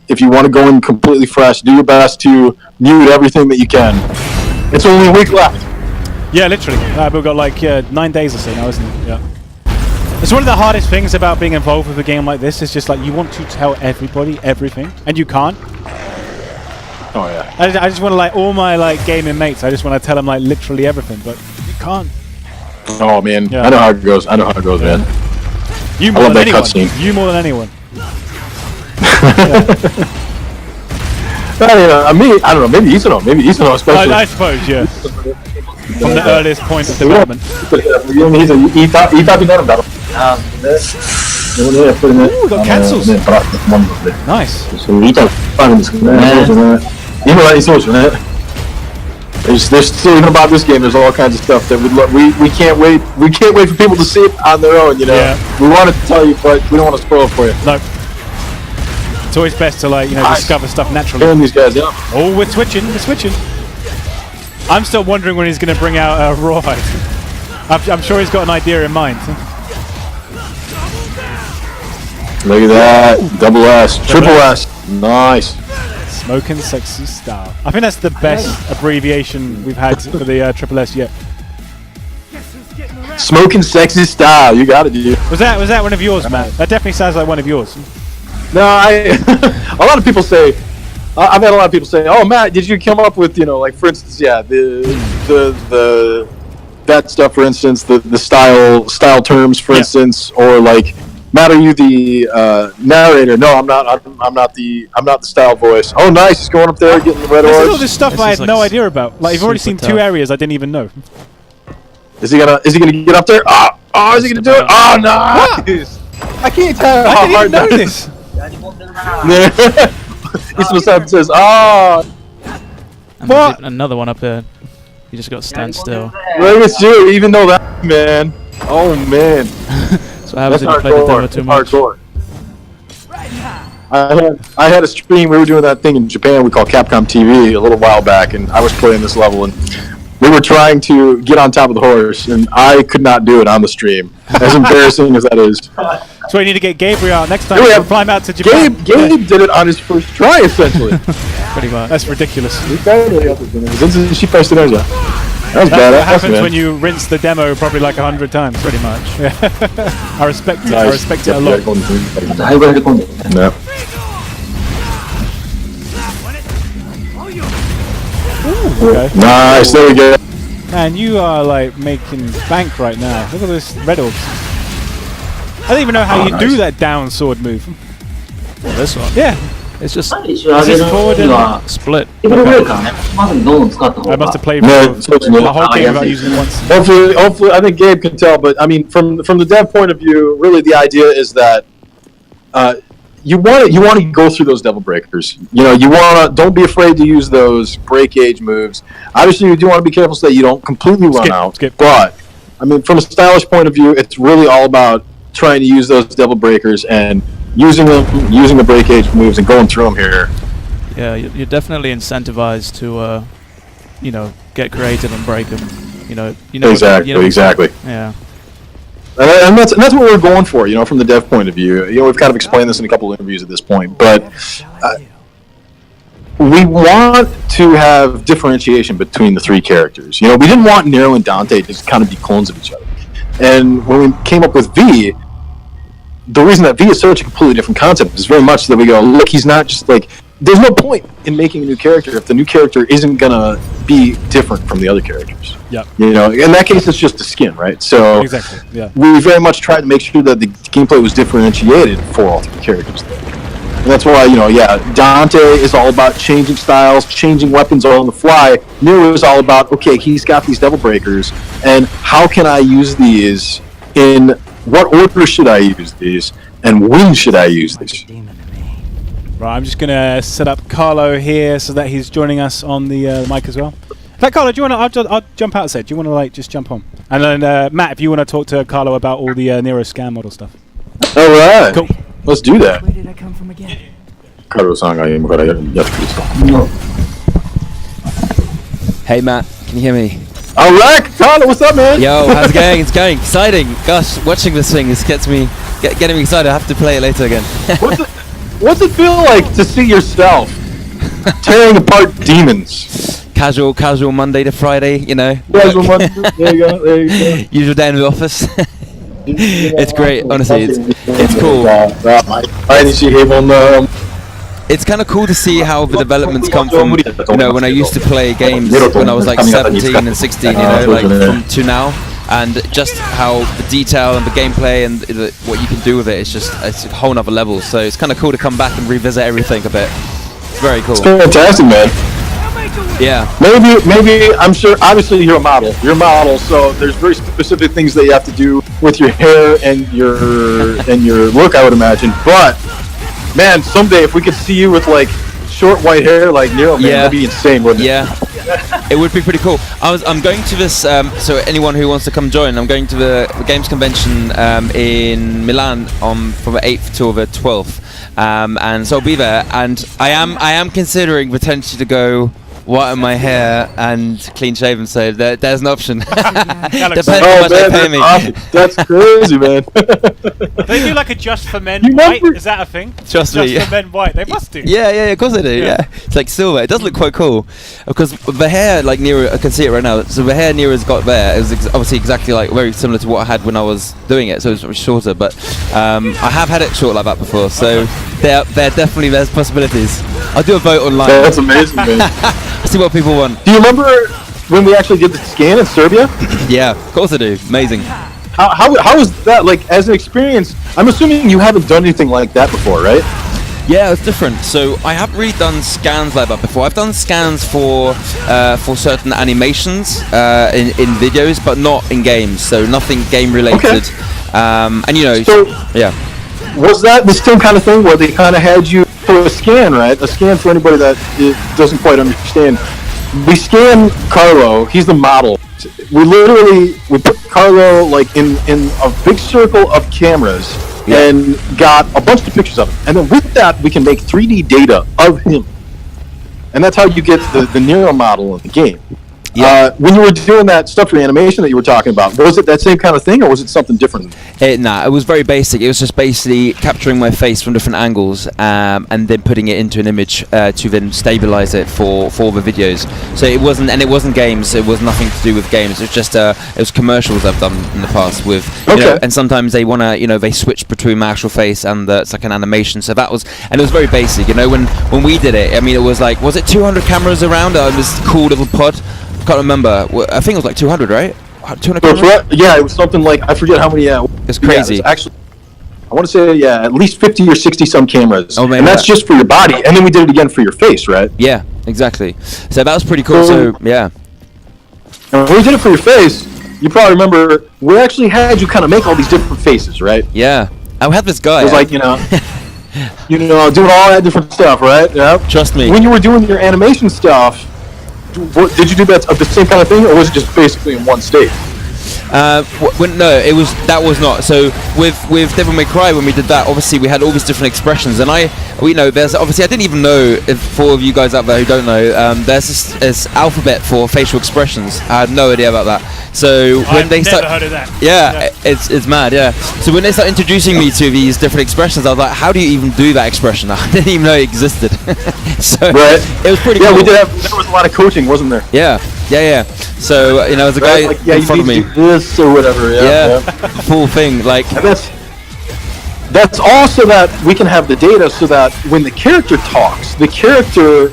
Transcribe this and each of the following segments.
if you want to go in completely fresh, do your best to mute everything that you can. It's only a week left. Yeah, literally. We've got like 9 days or so now, isn't it? Yeah. It's one of the hardest things about being involved with a game like this. Is just like you want to tell everybody everything, and you can't. Oh yeah. I just want to all my gaming mates. I just want to tell them literally everything, but you can't. Oh man, yeah. I know how it goes. Man. You more than anyone. You more than anyone. Me, I don't know. Maybe Isano especially. I suppose, yeah. From the earliest point of development. He thought he got him. Ooh, we got cancels. Nice. There's still, even about this game, there's all kinds of stuff that we can't wait. We can't wait for people to see it on their own. Yeah. We wanted to tell you, but we don't want to spoil it for you. No. It's always best to discover stuff naturally. Hearing these guys, yeah. Oh, we're switching. I'm still wondering when he's going to bring out Rawhide. I'm sure he's got an idea in mind. Look at that. Double S. Triple S. Nice. Smoking Sexy Style. I think that's the best abbreviation we've had for the Triple S yet. Smoking Sexy Style. You got it, dude. Was that one of yours, Matt? That definitely sounds like one of yours. No, a lot of people say, I've had a lot of people say, "Oh, Matt, did you come up with, for instance, yeah, the that stuff, for instance, the style terms, for instance, or Matt, are you the narrator?" No, I'm not. I'm not the style voice. Oh, nice, he's going up there getting the red orbs. This is all this stuff I had no idea about. You've already seen tough. 2 areas I didn't even know. Is he gonna get up there? Oh, is he gonna do it? Oh, nice! I can't tell how hard know this. Isma says, what? Another one up there. You just got to stand still. Look at you, even though that, man. Oh, man. So how happens if you play the demo too much? Hardcore. I had a stream, we were doing that thing in Japan we call Capcom TV a little while back, and I was playing this level, and we were trying to get on top of the horse, and I could not do it on the stream, as embarrassing as that is. So we need to get Gabriel out next time. We'll fly him out to Japan. Gabe did it on his first try, essentially. Pretty much. That's ridiculous. She first it out. That was bad. What happens when you rinse the demo probably 100 times? Pretty much. Yeah. I respect it. I respect it a lot. No. Ooh, okay. Nice. There we go. Man, you are making bank right now. Look at this red orbs. I don't even know how you do that down sword move. Well, this one? Yeah. It's just forward and split. Okay. I must have played the whole game without using it once. Hopefully, I think Gabe can tell, but I mean, from the dev point of view, really the idea is that you want to go through those devil breakers. Don't be afraid to use those break gauge moves. Obviously, you do want to be careful so that you don't completely run out. But I mean, from a stylish point of view, it's really all about trying to use those devil breakers and using the break gauge moves and going through them here. Yeah, you're definitely incentivized to, get creative and break them. Exactly. Yeah. And that's what we're going for, from the dev point of view. We've kind of explained this in a couple of interviews at this point, but we want to have differentiation between the 3 characters. We didn't want Nero and Dante to just kind of be clones of each other. And when we came up with V, the reason that V is such a completely different concept is very much that we go, look, he's not just there's no point in making a new character if the new character isn't gonna be different from the other characters. Yeah. In that case, it's just a skin, right? So exactly. Yeah. We very much tried to make sure that the gameplay was differentiated for all 3 characters there. And that's why, Dante is all about changing styles, changing weapons all on the fly. Nero is all about, okay, he's got these devil breakers, and how can I use these in what order should I use these, and when should I use these? Right, I'm just going to set up Carlo here so that he's joining us on the mic as well. In fact, Carlo, do you want to... I'll jump out a sec. Do you want to, just jump on? And then, Matt, if you want to talk to Carlo about all the Nero scan model stuff. All right. Cool. Let's do that. Where did I come from again? Hey, Matt. Can you hear me? All right, Carlo, what's up, man? Yo, how's it going? It's going exciting. Gosh, watching this thing getting me excited. I have to play it later again. What's it feel like to see yourself tearing apart demons? Casual Monday to Friday, you know. There you go. There you go. Usual day in the office. It's great, honestly. It's cool. It's kind of cool to see how the developments come from, you know, when I used to play games when I was like 17 and 16, you know, like to now, and just how the detail and the gameplay and what you can do with it's a whole nother level. So it's kind of cool to come back and revisit everything a bit. It's very cool. It's fantastic, man. Yeah. Maybe I'm sure. Obviously, you're a model. You're a model, so there's very specific things that you have to do with your hair and your look, I would imagine. But man, someday if we could see you with like short white hair like Nero, man, that'd be insane, wouldn't it? Yeah. It would be pretty cool. I'm going to this. So anyone who wants to come join, I'm going to the games convention in Milan from the 8th till the 12th, and so I'll be there. And I am considering potentially to go white in my hair and clean shaven, so there's an option. Depends how much they pay me. Awesome. That's crazy, man. They do like a just for men You white. remember- Is that a thing? Trust me. Just for men white. They must do. Yeah, of course I do. Yeah, it's like silver. It does look quite cool, because the hair, like Nero, I can see it right now. So the hair Nero's got there is obviously exactly like very similar to what I had when I was doing it. So it's shorter, but I have had it short like that before. So there definitely there's possibilities. I'll do a vote online. That's amazing, man. See what people want. Do you remember when we actually did the scan in Serbia? Yeah, of course I do. Amazing. How was that, like, as an experience? I'm assuming you haven't done anything like that before, right? Yeah, it's different. So I haven't really done scans like that before. I've done scans for certain animations in videos, but not in games. So nothing game related. Okay. And you know, yeah. Was that the same kind of thing where they kind of had you for a scan, right? A scan for anybody that doesn't quite understand. We scan Carlo. He's the model. We put Carlo like in a big circle of cameras and got a bunch of pictures of him. And then with that, we can make 3D data of him. And that's how you get the Nero model in the game. Yeah. When you were doing that stuff for the animation that you were talking about, was it that same kind of thing, or was it something different? Nah, it was very basic. It was just basically capturing my face from different angles and then putting it into an image to then stabilize it for the videos. So it wasn't games. It was nothing to do with games. It was just it was commercials I've done in the past with, you know, and sometimes they wanna, you know, they switch between my actual face and it's like an animation. So that was, and it was very basic. You know, when we did it, I mean, it was like, was it 200 cameras around this cool little pod? Can't remember. I think it was like 200, right? 200 cameras? Yeah, it was something like, I forget how many. It's crazy. Yeah, actually, I want to say at least 50 or 60 some cameras. Oh, man, and that's just for your body, and then we did it again for your face, right? Yeah, exactly. So that was pretty cool. So yeah. And when we did it for your face, you probably remember we actually had you kind of make all these different faces, right? Yeah. I had this guy. It was like, you know, doing all that different stuff, right? Yeah. Trust me. When you were doing your animation stuff, did you do that of the same kind of thing, or was it just basically in one state? No, that was not. So with Devil May Cry, when we did that, obviously we had all these different expressions, and there's obviously, I didn't even know, if for all of you guys out there who don't know, there's this alphabet for facial expressions. I had no idea about that. So when they start, heard of that. Yeah, it's mad. Yeah. So when they start introducing me to these different expressions, I was like, how do you even do that expression? I didn't even know it existed. So right. It was pretty cool. Yeah, there was a lot of coaching, wasn't there? Yeah. So there's a guy in front of me. Do this or whatever. Yeah. Full thing, like. And that's all so that we can have the data, so that when the character talks, the character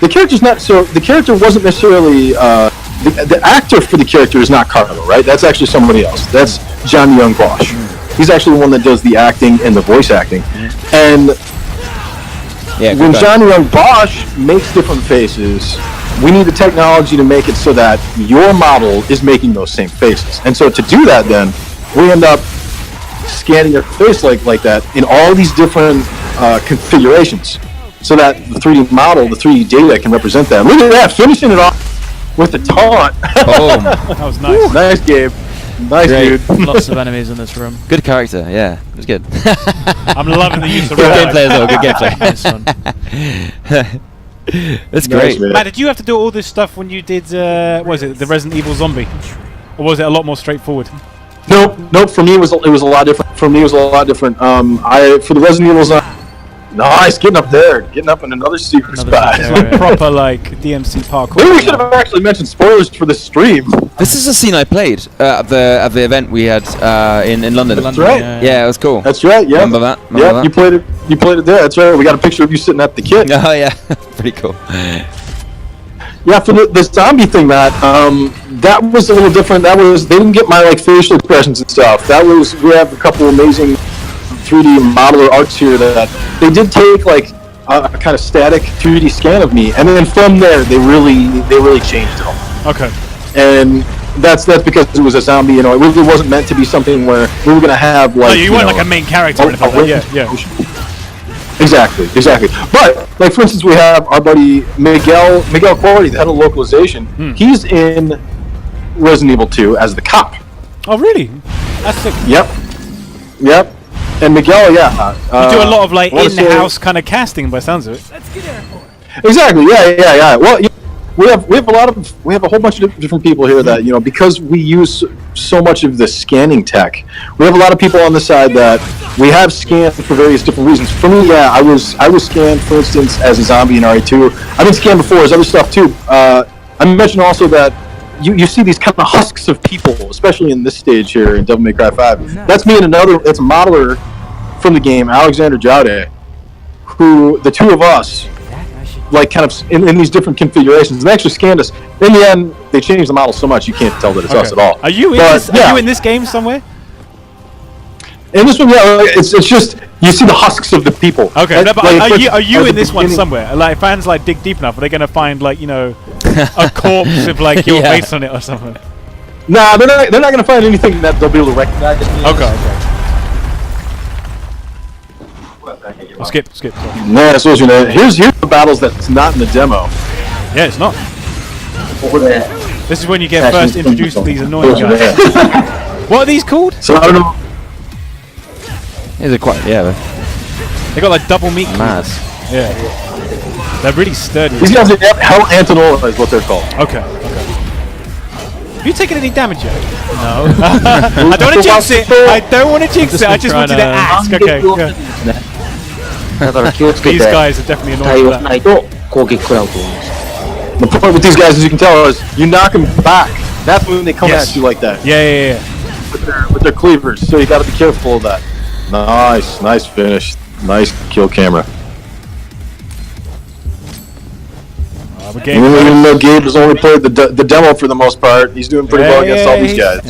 wasn't necessarily the actor for the character is not Carlo, right? That's actually somebody else. That's Johnny Young Bosch. He's actually the one that does the acting and the voice acting. And when Johnny Young Bosch makes different faces, we need the technology to make it so that your model is making those same faces. And so to do that, then we end up scanning your face like that in all these different configurations, so that the 3D model, the 3D data can represent that. Look at that, finishing it off with a taunt. Oh, that was nice. Nice, Gabe. Nice, great. dude. Lots of enemies in this room. Good character, yeah, it was good. I'm loving the use of Good red gameplay as well. Good Nice one. gameplay. That's great. Nice, Matt, did you have to do all this stuff when you did, what was it, the Resident Evil Zombie? Or was it a lot more straightforward? Nope. For me, it was a lot different. For the Resident Evil Zombie, Nice, getting up there, getting up in another secret spot. secret It's area. like proper like DMC parkour. Maybe we should have actually mentioned spoilers for this stream. This is a scene I played at the event we had in London. That's right. Yeah, it was cool. That's right. Yeah. Remember that? Remember Yeah, that? you played it. You played it there. That's right. We got a picture of you sitting at the kit. Oh yeah, pretty cool. Yeah, for the zombie thing, Matt, that was a little different. They didn't get my like facial expressions and stuff. We have a couple amazing 3D modeler arts here that they did take like a kind of static 3D scan of me, and then from there they really changed it all. Okay. And that's because it was a zombie. You know, it really wasn't meant to be something where we were gonna have like. No, you weren't like a main character or anything like that. Yeah. Exactly. But like for instance, we have our buddy Miguel Cordy, the head of localization. He's in Resident Evil 2 as the cop. Oh, really? That's sick. Yep. And Miguel, yeah. You do a lot of like I wanna say- in-house kind of casting by the sounds of it. Exactly. Yeah. Well, we have a whole bunch of different people here that because we use so much of the scanning tech. We have a lot of people on the side that we have scanned for various different reasons. For me, yeah, I was scanned, for instance, as a zombie in RE2. I've been scanned before as other stuff too. I mentioned also that you see these kind of husks of people, especially in this stage here in Devil May Cry 5. That's me and it's a modeler from the game, Alexander Jaude, who the two of us like kind of in these different configurations, and they actually scanned us. In the end, they changed the model so much you can't tell that it's us at all. Are you in this game somewhere? In this one, yeah, it's just you see the husks of the people. Okay, And, no, but like, are you at in the this one beginning- somewhere? Like fans like dig deep enough, are they gonna find like a corpse with like your Yeah. face on it or something? Nah, they're not going to find anything that they'll be able to recognize. Okay. Oh, skip. Sorry. Nah, so here's the battles that's not in the demo. Yeah, it's not. This is when you get first introduced to these annoying guys. What are these called? So I don't know. These are quite They got like double meat mad. cleavers. Yeah. They're really sturdy. These guys are Hell Antanola is what they're called. Okay. Have you taken any damage yet? No. I don't want to jinx it. I just wanted to ask. Okay. Good. だから気をつけ These て guys are definitely 対 annoying 応 with し that. ないと攻撃食らうと思います。 The point with these guys, as you can tell, is you knock them back. That's when they come Yes. at you like that Yeah. with their cleavers. So you got to be careful of that. Nice finish. Nice kill camera. We're getting Even though Gabe has only played the demo for the most part, he's doing pretty well against all these guys.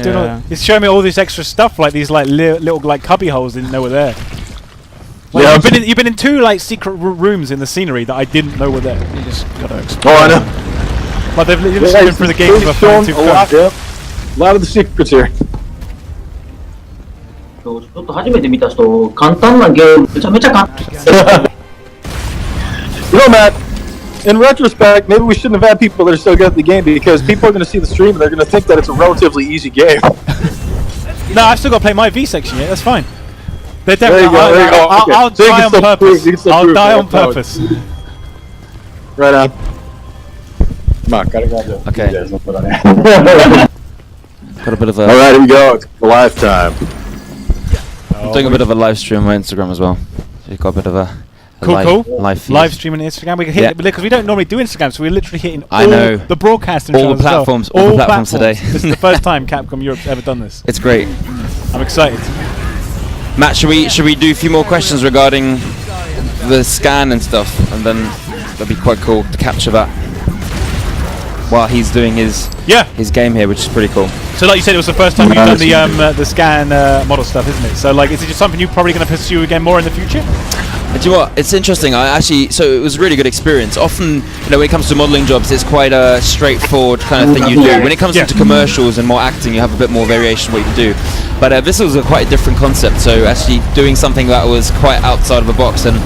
He's showing me all this extra stuff, like these like little like cubby holes didn't know were there. Like, Yeah, you've been in two like secret rooms in the scenery that I didn't know were there. You just gotta explore. Oh, I know. But they've literally been through the game with a shown fine-tooth a comb. lot, yeah. A lot of the secrets here. ちょっと初めて見た人、簡単なゲームめちゃめちゃ簡単。 You know, Matt, in retrospect, maybe we shouldn't have had people that are so good at the game because people are going to see the stream and they're going to think that it's a relatively easy game. No, I've still got to play my V section yet. That's fine. They're There you definitely. go, there you go. Okay. I'll So you die can on still purpose. prove- you can still I'll prove die that. on purpose. Right on. Come on, gotta go. Okay. Got a bit of a. All right, here we go. It's the live time. I'm doing a bit of a live stream on my Instagram as well. So you've got a bit of a Cool. live feed. Live streaming Instagram. We can hit Yeah. it because we don't normally do Instagram, so we're literally hitting I all know. the broadcasting All channels the as well. platforms- all the platforms today. This is the first time Capcom Europe's ever done this. It's great. I'm excited. Matt, should we do a few more questions regarding the scan and stuff, and then that'd be quite cool to capture that while he's doing his Yeah. game here, which is pretty cool. So like you said, it was the first time you've done the scan model stuff, isn't it? So like, is it just something you're probably going to pursue again more in the future? And do you know what? It's interesting. So it was a really good experience. Often, when it comes to modelling jobs, it's quite a straightforward kind of thing you do. When it comes to commercials and more acting, you have a bit more variation what you can do. But this was a quite different concept. So actually doing something that was quite outside of the box and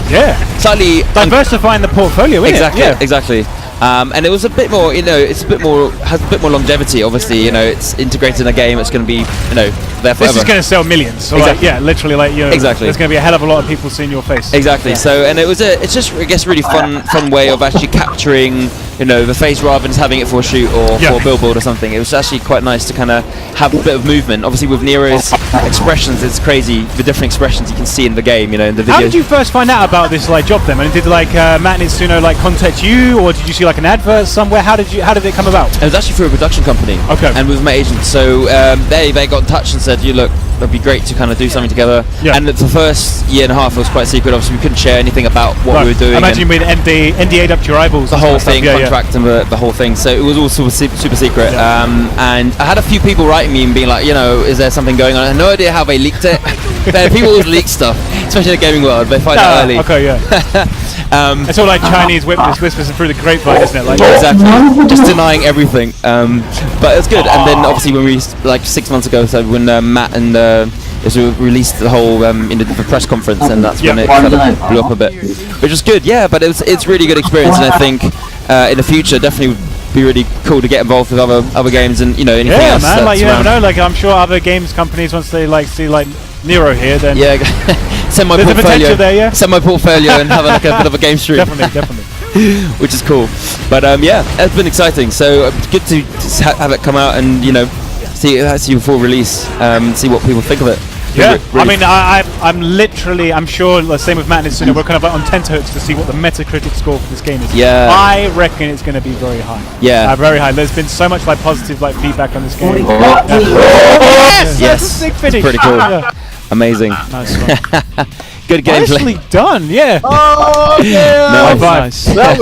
slightly Diversifying the portfolio, isn't exactly, it? exactly. And it was a bit more, has a bit more longevity. Obviously, it's integrated in a game. It's going to be, there forever. This is going to sell millions. So Exactly. like, literally, Exactly. there's going to be a hell of a lot of people seeing your face. Exactly. So, and it's just, I guess, really fun way of actually capturing the face rather than just having it for a shoot or for a billboard or something. It was actually quite nice to kind of have a bit of movement. Obviously with Nero's expressions, it's crazy the different expressions you can see in the game, in the video. How did you first find out about this job then? And did Matt and Itsuno contact you, or did you see an advert somewhere? How did it come about? It was actually through a production company. Okay. And with my agent. So they got in touch and said, look, it'd be great to kind of do something together. Yeah. And for the first year and a half it was quite secret. Obviously we couldn't share anything about what we were doing. I imagine we'd NDA'd up to your eyeballs. The whole thing, contract and the whole thing. So it was all super secret. Yeah. And I had a few people writing me and being like, is there something going on? I had no idea how they leaked it. People always leak stuff, especially in the gaming world. They find out early. Okay, yeah. It's all Chinese whispers through the grapevine, isn't it? Exactly. Just denying everything. But it's good. And then obviously when we 6 months ago, so when Matt and we released the whole in the press conference, and that's when it kind of blew up a bit, which was good. Yeah, but it's really good experience, and I think in the future definitely would be really cool to get involved with other games and anything else. Yeah, man. You never know. I'm sure other games companies, once they see Nero here, then send my there's portfolio. The potential there, yeah. Send my portfolio and have a bit of a game stream. Definitely. Which is cool. But it's been exciting. So good to have it come out and see before release, see what people think of it. Yeah, I mean, I'm sure the same with Matt and Itsuno, we're kind of on tenterhooks to see what the Metacritic score for this game is. Yeah. I reckon it's going to be very high. Yeah. Very high. There's been so much positive feedback on this game. Yes! That's a sick finish. Pretty cool. Amazing. Nice one. Good gameplay. Nicely done, yeah. Oh, yeah. Nice. That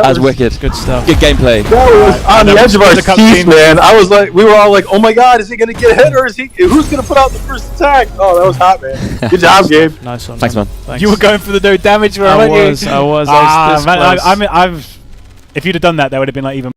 was wicked. Good stuff. Good gameplay. That was on the edge of our seats, man. I was we were all like, oh my god, is he gonna get hit or who's gonna put out the first attack? Oh, that was hot, man. Good job, Gabe. Nice one. Thanks, man. Thanks. You were going for the no damage, I was you? this Man, close. if you'd have done that, would have been even